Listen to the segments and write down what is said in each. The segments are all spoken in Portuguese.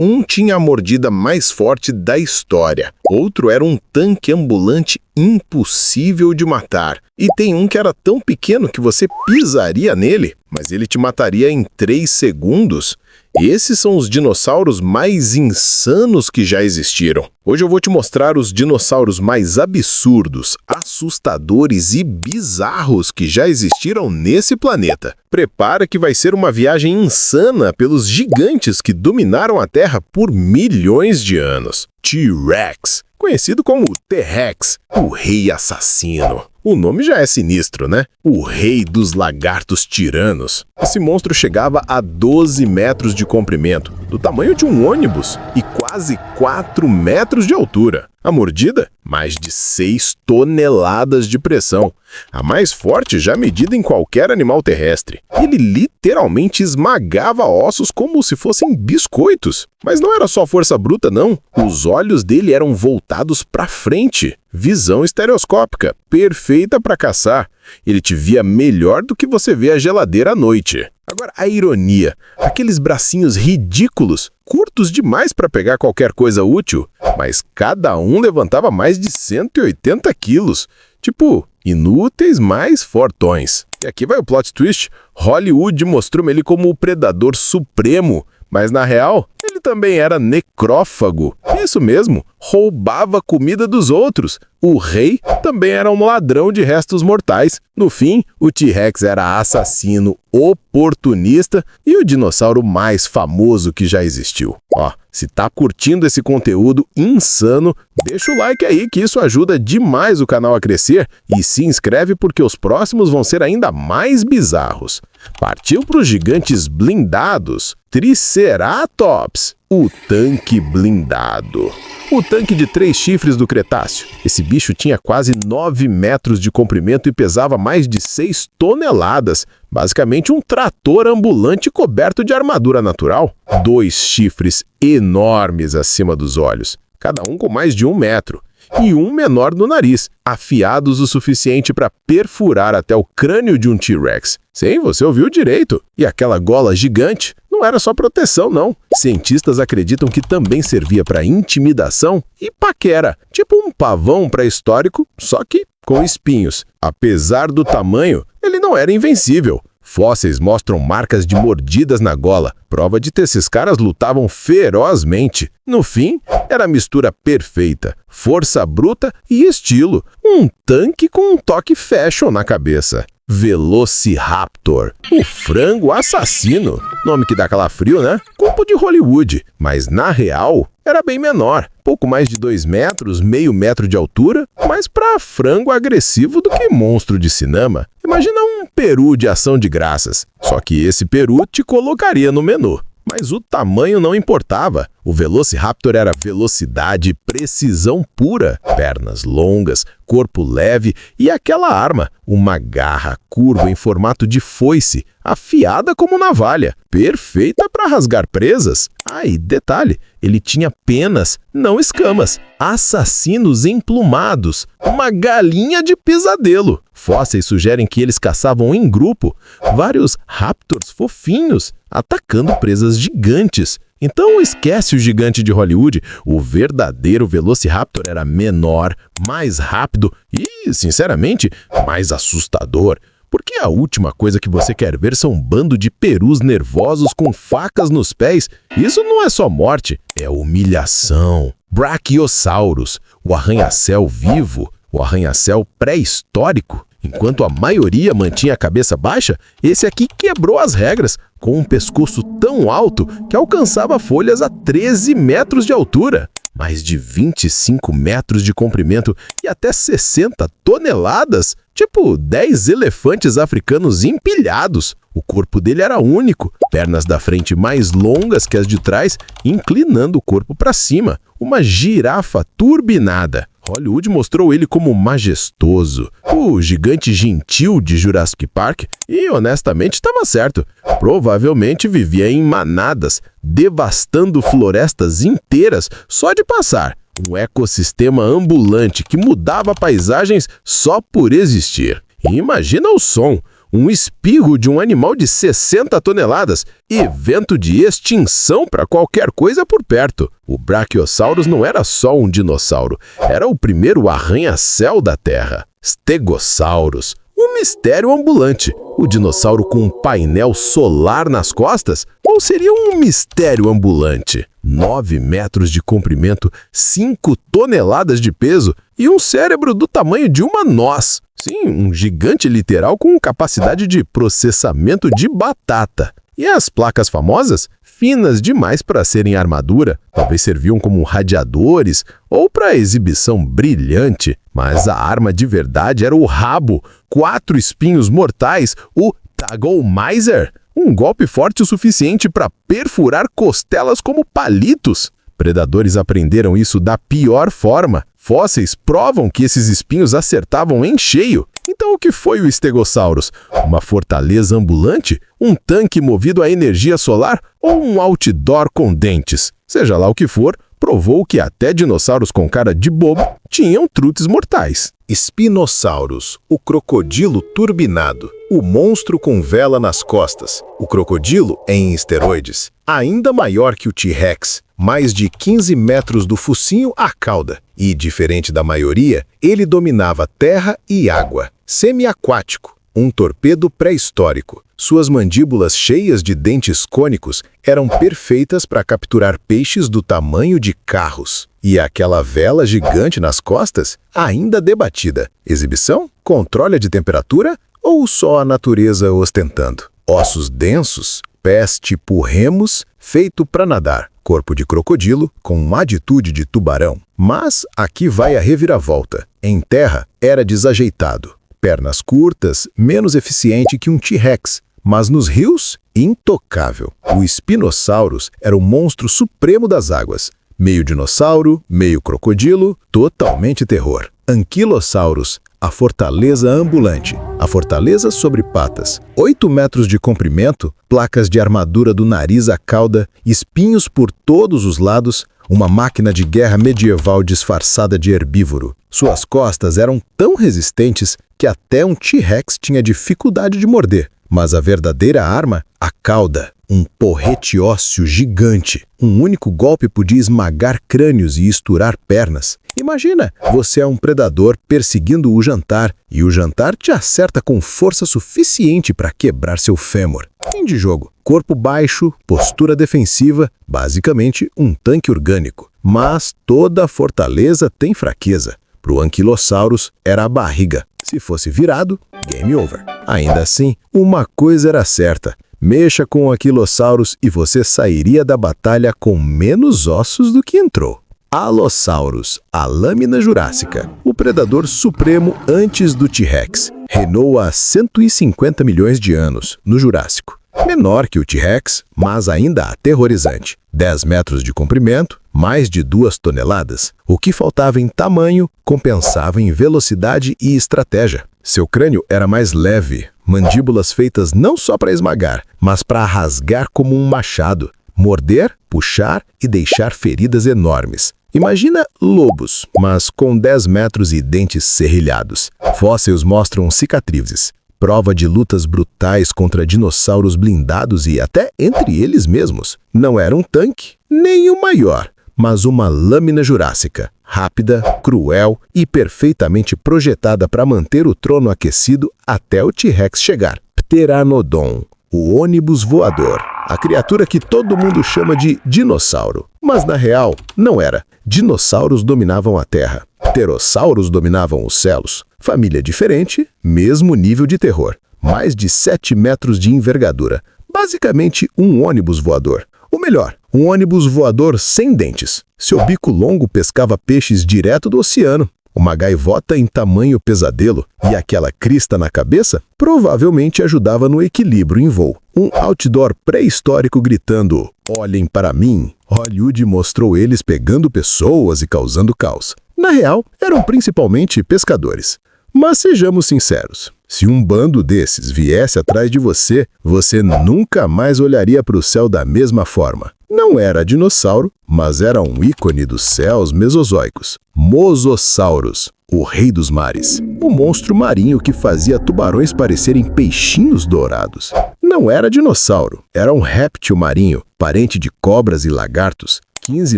Um tinha a mordida mais forte da história, outro era um tanque ambulante impossível de matar, e tem um que era tão pequeno que você pisaria nele, mas ele te mataria em 3 segundos. Esses são os dinossauros mais insanos que já existiram. Hoje eu vou te mostrar os dinossauros mais absurdos, assustadores e bizarros que já existiram nesse planeta. Prepara que vai ser uma viagem insana pelos gigantes que dominaram a Terra por milhões de anos. T-Rex, conhecido como T-Rex, o rei assassino. O nome já é sinistro, né? O rei dos lagartos tiranos. Esse monstro chegava a 12 metros de comprimento, do tamanho de um ônibus, e quase 4 metros de altura. A mordida? Mais de 6 toneladas de pressão. A mais forte já medida em qualquer animal terrestre. Ele literalmente esmagava ossos como se fossem biscoitos. Mas não era só força bruta, não. Os olhos dele eram voltados para frente. Visão estereoscópica, perfeita para caçar. Ele te via melhor do que você vê a geladeira à noite. Agora, a ironia. Aqueles bracinhos ridículos, curtos demais para pegar qualquer coisa útil, mas cada um levantava mais de 180 quilos. Tipo, inúteis, mas fortões. E aqui vai o plot twist. Hollywood mostrou ele como o predador supremo, mas na real, ele também era necrófago. Isso mesmo, roubava a comida dos outros. O rei também era um ladrão de restos mortais. No fim, o T-Rex era assassino, oportunista e o dinossauro mais famoso que já existiu. Ó, se tá curtindo esse conteúdo insano, deixa o like aí que isso ajuda demais o canal a crescer e se inscreve porque os próximos vão ser ainda mais bizarros. Partiu para os gigantes blindados. Triceratops, o tanque blindado. O tanque de 3 chifres do Cretáceo. Esse bicho tinha quase 9 metros de comprimento e pesava mais de 6 toneladas. Basicamente um trator ambulante coberto de armadura natural. 2 chifres enormes acima dos olhos, cada um com mais de 1 metro. E um menor no nariz, afiados o suficiente para perfurar até o crânio de um T-Rex. Sim, você ouviu direito. E aquela gola gigante não era só proteção, não. Cientistas acreditam que também servia para intimidação e paquera, tipo um pavão pré-histórico, só que com espinhos. Apesar do tamanho, ele não era invencível. Fósseis mostram marcas de mordidas na gola, prova de que esses caras lutavam ferozmente. No fim, era a mistura perfeita, força bruta e estilo. Um tanque com um toque fashion na cabeça. Velociraptor, o frango assassino. Nome que dá calafrio, né? Culpa de Hollywood, mas na real era bem menor. Pouco mais de 2 metros, meio metro de altura, mais para frango agressivo do que monstro de cinema. Imagina um peru de ação de graças, só que esse peru te colocaria no menu. Mas o tamanho não importava. O Velociraptor era velocidade e precisão pura. Pernas longas, corpo leve e aquela arma, uma garra curva em formato de foice, afiada como navalha, perfeita para rasgar presas. Ah, e detalhe, ele tinha penas, não escamas, assassinos emplumados, uma galinha de pesadelo. Fósseis sugerem que eles caçavam em grupo, vários raptors fofinhos, atacando presas gigantes. Então esquece o gigante de Hollywood, o verdadeiro Velociraptor era menor, mais rápido e, sinceramente, mais assustador. Porque a última coisa que você quer ver são um bando de perus nervosos com facas nos pés. Isso não é só morte, é humilhação. Brachiosaurus, o arranha-céu vivo, o arranha-céu pré-histórico. Enquanto a maioria mantinha a cabeça baixa, esse aqui quebrou as regras, com um pescoço tão alto que alcançava folhas a 13 metros de altura, mais de 25 metros de comprimento e até 60 toneladas, tipo 10 elefantes africanos empilhados. O corpo dele era único, pernas da frente mais longas que as de trás, inclinando o corpo para cima, uma girafa turbinada. Hollywood mostrou ele como majestoso, o gigante gentil de Jurassic Park, e honestamente estava certo. Provavelmente vivia em manadas, devastando florestas inteiras só de passar. Um ecossistema ambulante que mudava paisagens só por existir. E imagina o som, um espirro de um animal de 60 toneladas, evento de extinção para qualquer coisa por perto. O Brachiosaurus não era só um dinossauro, era o primeiro arranha-céu da Terra. Stegosaurus, um mistério ambulante. O dinossauro com um painel solar nas costas? Ou seria um mistério ambulante? 9 metros de comprimento, 5 toneladas de peso e um cérebro do tamanho de uma noz. Sim, um gigante literal com capacidade de processamento de batata. E as placas famosas? Finas demais para serem armadura, talvez serviam como radiadores ou para exibição brilhante. Mas a arma de verdade era o rabo, 4 espinhos mortais, o Tagomizer. Um golpe forte o suficiente para perfurar costelas como palitos. Predadores aprenderam isso da pior forma. Fósseis provam que esses espinhos acertavam em cheio. Então o que foi o Stegosaurus? Uma fortaleza ambulante? Um tanque movido a energia solar? Ou um outdoor com dentes? Seja lá o que for, provou que até dinossauros com cara de bobo tinham trutes mortais. Spinosaurus, o crocodilo turbinado, o monstro com vela nas costas. O crocodilo, em esteroides, ainda maior que o T-Rex, mais de 15 metros do focinho à cauda. E, diferente da maioria, ele dominava terra e água. Semiaquático, um torpedo pré-histórico. Suas mandíbulas cheias de dentes cônicos eram perfeitas para capturar peixes do tamanho de carros. E aquela vela gigante nas costas, ainda debatida. Exibição? Controle de temperatura? Ou só a natureza ostentando? Ossos densos, pés tipo remos, feito para nadar. Corpo de crocodilo com uma atitude de tubarão. Mas aqui vai a reviravolta. Em terra, era desajeitado. Pernas curtas, menos eficiente que um T-Rex. Mas nos rios, intocável. O Spinosaurus era o monstro supremo das águas. Meio dinossauro, meio crocodilo, totalmente terror. Anquilosaurus, a fortaleza ambulante. A fortaleza sobre patas. 8 metros de comprimento, placas de armadura do nariz à cauda, espinhos por todos os lados, uma máquina de guerra medieval disfarçada de herbívoro. Suas costas eram tão resistentes que até um T-Rex tinha dificuldade de morder. Mas a verdadeira arma, a cauda, um porrete ósseo gigante. Um único golpe podia esmagar crânios e esturar pernas. Imagina, você é um predador perseguindo o jantar e o jantar te acerta com força suficiente para quebrar seu fêmur. Fim de jogo. Corpo baixo, postura defensiva, basicamente um tanque orgânico. Mas toda fortaleza tem fraqueza. Para o Anquilosaurus era a barriga. Se fosse virado, game over. Ainda assim, uma coisa era certa. Mexa com o Anquilosaurus e você sairia da batalha com menos ossos do que entrou. Allosaurus, a lâmina jurássica, o predador supremo antes do T-Rex. Reinou há 150 milhões de anos, no Jurássico. Menor que o T-Rex, mas ainda aterrorizante. 10 metros de comprimento, mais de 2 toneladas. O que faltava em tamanho, compensava em velocidade e estratégia. Seu crânio era mais leve, mandíbulas feitas não só para esmagar, mas para rasgar como um machado. Morder, puxar e deixar feridas enormes. Imagina lobos, mas com 10 metros e dentes serrilhados. Fósseis mostram cicatrizes. Prova de lutas brutais contra dinossauros blindados e até entre eles mesmos. Não era um tanque, nem o maior, mas uma lâmina jurássica, rápida, cruel e perfeitamente projetada para manter o trono aquecido até o T-Rex chegar. Pteranodon, o ônibus voador, a criatura que todo mundo chama de dinossauro. Mas na real, não era. Dinossauros dominavam a Terra. Pterossauros dominavam os céus. Família diferente, mesmo nível de terror. Mais de 7 metros de envergadura. Basicamente um ônibus voador. Ou melhor, um ônibus voador sem dentes. Seu bico longo pescava peixes direto do oceano. Uma gaivota em tamanho pesadelo e aquela crista na cabeça provavelmente ajudava no equilíbrio em voo. Um outdoor pré-histórico gritando, olhem para mim. Hollywood mostrou eles pegando pessoas e causando caos. Na real, eram principalmente pescadores. Mas sejamos sinceros, se um bando desses viesse atrás de você, você nunca mais olharia para o céu da mesma forma. Não era dinossauro, mas era um ícone dos céus mesozoicos. Mosasaurus, o rei dos mares. O monstro marinho que fazia tubarões parecerem peixinhos dourados. Não era dinossauro, era um réptil marinho, parente de cobras e lagartos. 15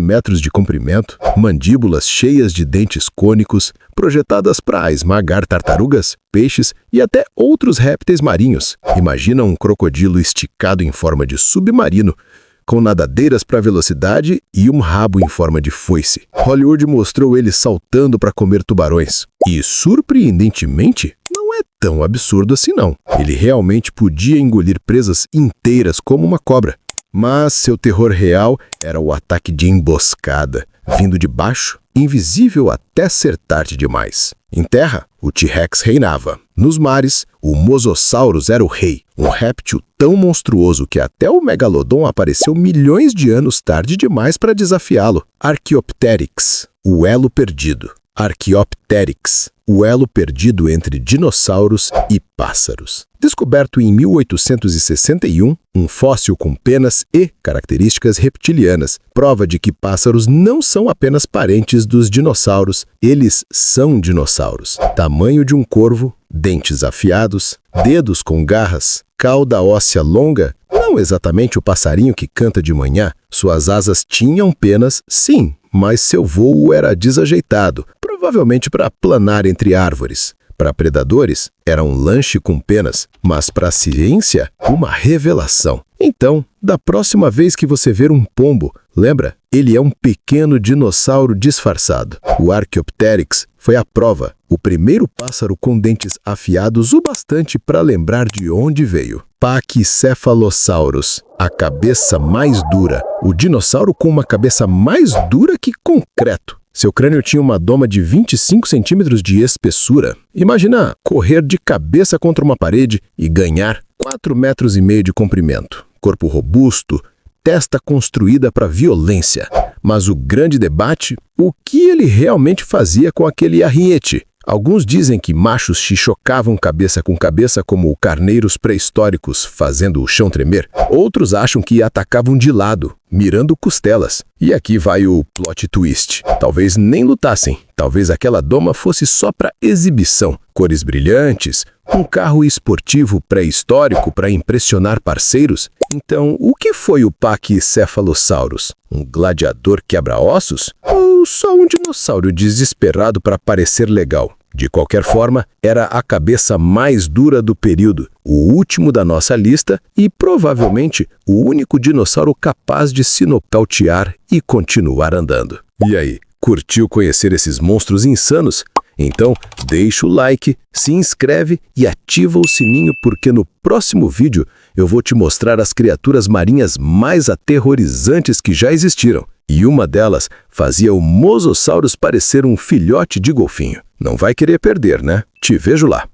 metros de comprimento, mandíbulas cheias de dentes cônicos, projetadas para esmagar tartarugas, peixes e até outros répteis marinhos. Imagina um crocodilo esticado em forma de submarino, com nadadeiras para velocidade e um rabo em forma de foice. Hollywood mostrou ele saltando para comer tubarões. E, surpreendentemente, não é tão absurdo assim não. Ele realmente podia engolir presas inteiras como uma cobra. Mas seu terror real era o ataque de emboscada, vindo de baixo, invisível até ser tarde demais. Em terra, o T-Rex reinava. Nos mares, o Mosasaurus era o rei, um réptil tão monstruoso que até o Megalodon apareceu milhões de anos tarde demais para desafiá-lo. Archaeopteryx, o elo perdido. Archaeopteryx, o elo perdido entre dinossauros e pássaros. Descoberto em 1861, um fóssil com penas e características reptilianas, prova de que pássaros não são apenas parentes dos dinossauros, eles são dinossauros. Tamanho de um corvo, dentes afiados, dedos com garras, cauda óssea longa, não exatamente o passarinho que canta de manhã. Suas asas tinham penas, sim, mas seu voo era desajeitado, provavelmente para planar entre árvores. Para predadores, era um lanche com penas, mas para a ciência, uma revelação. Então, da próxima vez que você ver um pombo, lembra? Ele é um pequeno dinossauro disfarçado. O Archaeopteryx foi a prova, o primeiro pássaro com dentes afiados o bastante para lembrar de onde veio. Pachycephalosaurus, a cabeça mais dura. O dinossauro com uma cabeça mais dura que concreto. Seu crânio tinha uma doma de 25 centímetros de espessura. Imagina correr de cabeça contra uma parede e ganhar 4,5 metros de comprimento. Corpo robusto, testa construída para violência. Mas o grande debate, o que ele realmente fazia com aquele arriete? Alguns dizem que machos se chocavam cabeça com cabeça como carneiros pré-históricos, fazendo o chão tremer. Outros acham que atacavam de lado, mirando costelas. E aqui vai o plot twist. Talvez nem lutassem. Talvez aquela doma fosse só para exibição. Cores brilhantes, um carro esportivo pré-histórico para impressionar parceiros. Então, o que foi o Pachycephalosaurus? Um gladiador quebra-ossos? Ou só um dinossauro desesperado para parecer legal? De qualquer forma, era a cabeça mais dura do período, o último da nossa lista e provavelmente o único dinossauro capaz de se nocautear e continuar andando. E aí, curtiu conhecer esses monstros insanos? Então, deixa o like, se inscreve e ativa o sininho porque no próximo vídeo eu vou te mostrar as criaturas marinhas mais aterrorizantes que já existiram. E uma delas fazia o Mosasaurus parecer um filhote de golfinho. Não vai querer perder, né? Te vejo lá.